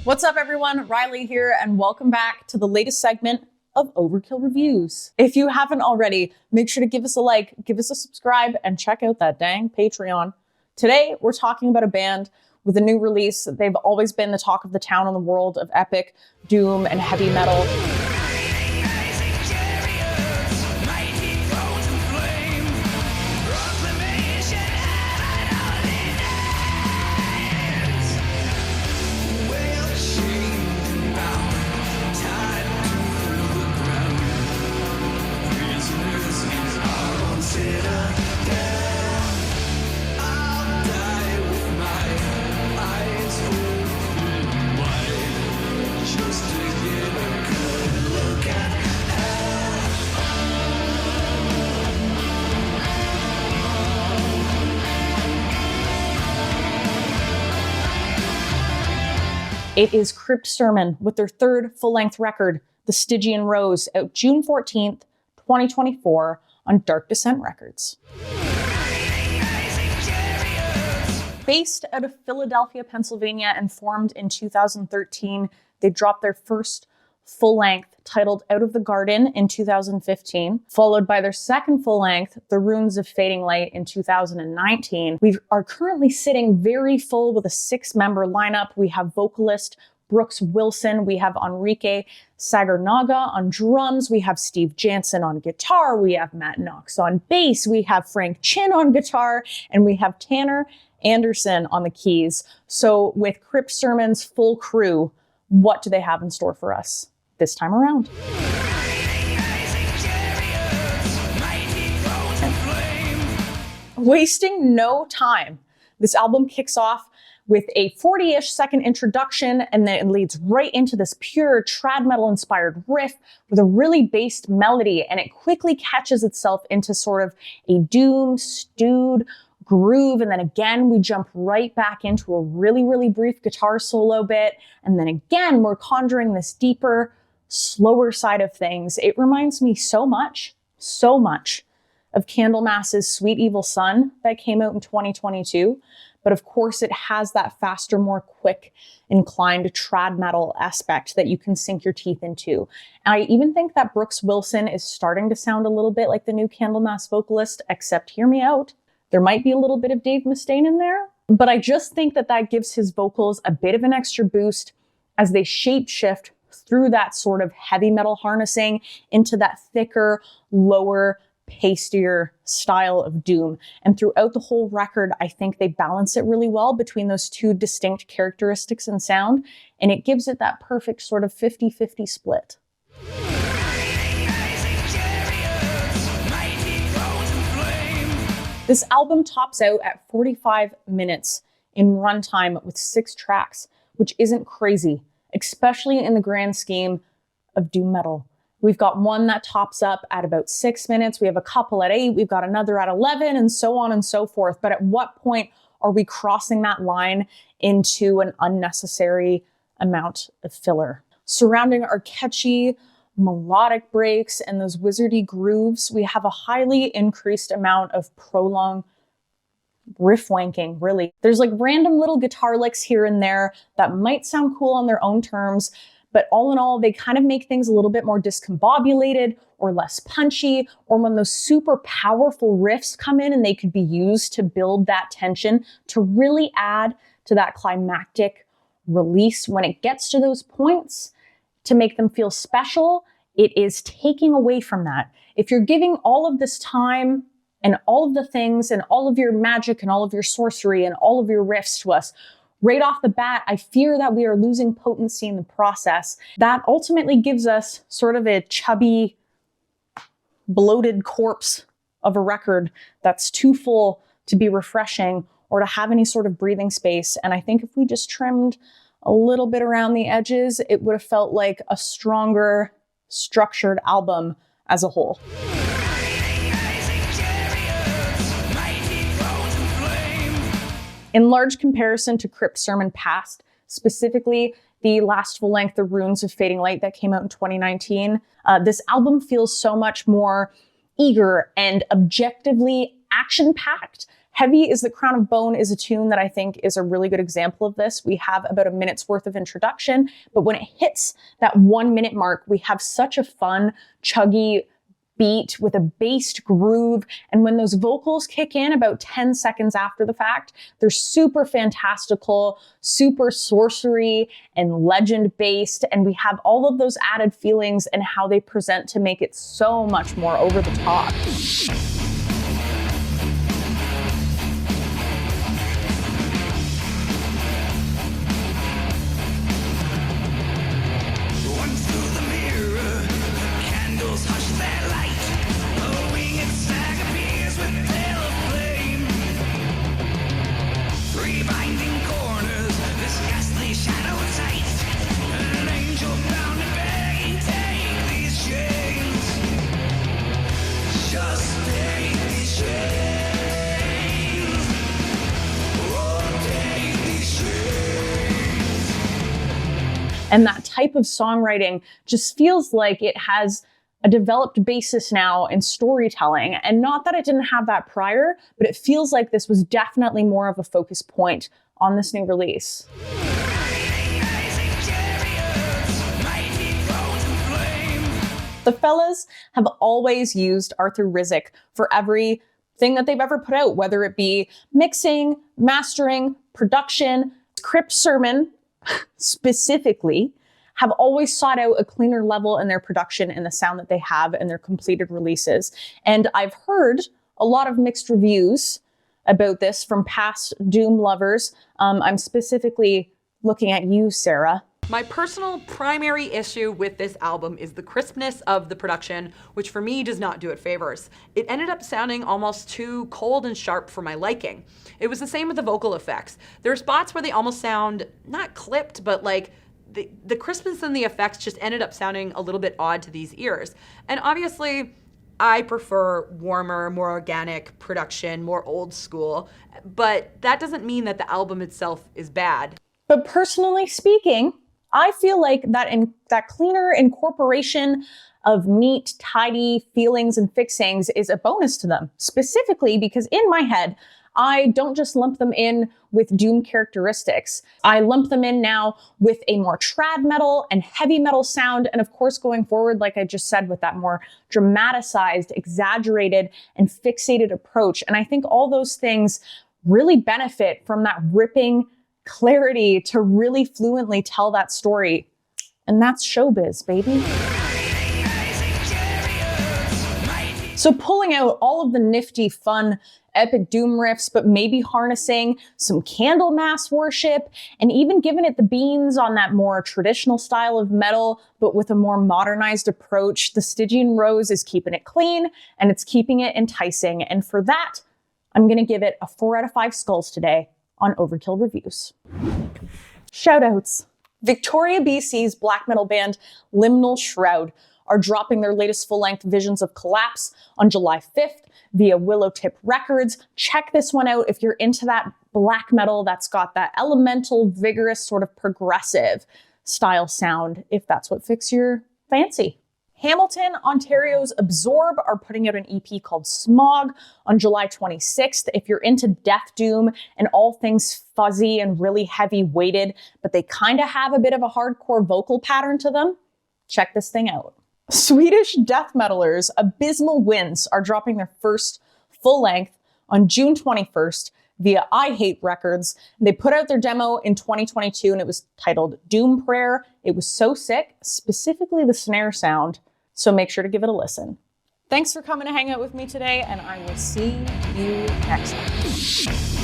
What's up, everyone? Riley here, and welcome back to the latest segment of Overkill Reviews. If you haven't already, make sure to give us a like, give us a subscribe, and check out that dang Patreon. Today, we're talking about a band with a new release. They've always been the talk of the town in the world of epic, doom, and heavy metal. It is Crypt Sermon with their third full-length record, The Stygian Rose, out June 14th, 2024 on Dark Descent Records. Based out of Philadelphia, Pennsylvania, and formed in 2013, they dropped their first full-length titled Out of the Garden in 2015, followed by their second full-length, The Runes of Fading Light, in 2019. We are currently sitting very full with a 6-member lineup. We have vocalist Brooks Wilson, we have Enrique Sagarnaga on drums, we have Steve Jansen on guitar, we have Matt Knox on bass, we have Frank Chin on guitar, and we have Tanner Anderson on the keys. So with Crypt Sermon's full crew, what do they have in store for us this time around? Wasting no time. This album kicks off with a 40-ish second introduction, and then it leads right into this pure trad metal inspired riff with a really bassed melody, and it quickly catches itself into sort of a doom, stewed groove, and then again we jump right back into a really brief guitar solo bit, and then again we're conjuring this deeper, slower side of things. It reminds me so much of Candlemass's Sweet Evil Sun that came out in 2022, but of course it has that faster, more quick inclined trad metal aspect that you can sink your teeth into. And I even think that Brooks Wilson is starting to sound a little bit like the new Candlemass vocalist, except hear me out, there might be a little bit of Dave Mustaine in there, but I just think that that gives his vocals a bit of an extra boost as they shape shift through that sort of heavy metal harnessing into that thicker, lower, pastier style of doom. And throughout the whole record, I think they balance it really well between those two distinct characteristics in sound, and it gives it that perfect sort of 50-50 split. This album tops out at 45 minutes in runtime with 6 tracks, which isn't crazy, especially in the grand scheme of doom metal. We've got one that tops up at about 6 minutes, we have a couple at 8, we've got another at 11, and so on and so forth. But at what point are we crossing that line into an unnecessary amount of filler? Surrounding our catchy melodic breaks and those wizardy grooves, we have a highly increased amount of prolonged riff wanking, really. There's like random little guitar licks here and there that might sound cool on their own terms, but all in all, they kind of make things a little bit more discombobulated or less punchy, or when those super powerful riffs come in and they could be used to build that tension to really add to that climactic release. When it gets to those points, to make them feel special, it is taking away from that. If you're giving all of this time and all of the things and all of your magic and all of your sorcery and all of your riffs to us, right off the bat, I fear that we are losing potency in the process. That ultimately gives us sort of a chubby, bloated corpse of a record that's too full to be refreshing or to have any sort of breathing space. And I think if we just trimmed a little bit around the edges, it would have felt like a stronger, structured album as a whole. In large comparison to Crypt Sermon past, specifically the last full length, The Runes of Fading Light, that came out in 2019, this album feels so much more eager and objectively action-packed, Heavy is the Crown of Bone is a tune that I think is a really good example of this. We have about a minute's worth of introduction, but when it hits that 1 minute mark, we have such a fun, chuggy beat with a bassed groove. And when those vocals kick in about 10 seconds after the fact, they're super fantastical, super sorcery and legend based. And we have all of those added feelings and how they present to make it so much more over the top. And that type of songwriting just feels like it has a developed basis now in storytelling. And not that it didn't have that prior, but it feels like this was definitely more of a focus point on this new release. The fellas have always used Arthur Rizek for everything that they've ever put out, whether it be mixing, mastering, production. Crypt Sermon specifically have always sought out a cleaner level in their production and the sound that they have in their completed releases. And I've heard a lot of mixed reviews about this from past Doom lovers. I'm specifically looking at you, Sarah. My personal primary issue with this album is the crispness of the production, which for me does not do it favors. It ended up sounding almost too cold and sharp for my liking. It was the same with the vocal effects. There are spots where they almost sound not clipped, but like the crispness and the effects just ended up sounding a little bit odd to these ears. And obviously, I prefer warmer, more organic production, more old school, but that doesn't mean that the album itself is bad. But personally speaking, I feel like that cleaner incorporation of neat, tidy feelings and fixings is a bonus to them, specifically because in my head, I don't just lump them in with Doom characteristics. I lump them in now with a more trad metal and heavy metal sound. And of course, going forward, like I just said, with that more dramatized, exaggerated, and fixated approach. And I think all those things really benefit from that ripping clarity to really fluently tell that story. And that's showbiz, baby. So pulling out all of the nifty, fun, epic Doom riffs, but maybe harnessing some candle mass worship and even giving it the beans on that more traditional style of metal, but with a more modernized approach, the Stygian Rose is keeping it clean and it's keeping it enticing. And for that, I'm gonna give it a 4 out of 5 skulls today on Overkill Reviews. Shoutouts. Victoria, BC's black metal band Liminal Shroud are dropping their latest full-length Visions of Collapse on July 5th via Willowtip Records. Check this one out if you're into that black metal that's got that elemental, vigorous, sort of progressive style sound, if that's what fits your fancy. Hamilton, Ontario's Absorb are putting out an EP called Smog on July 26th. If you're into death doom and all things fuzzy and really heavy weighted, but they kind of have a bit of a hardcore vocal pattern to them, check this thing out. Swedish death metalers Abysmal Winds are dropping their first full length on June 21st via I Hate Records. They put out their demo in 2022 and it was titled Doom Prayer. It was so sick, specifically the snare sound. So make sure to give it a listen. Thanks for coming to hang out with me today, and I will see you next time.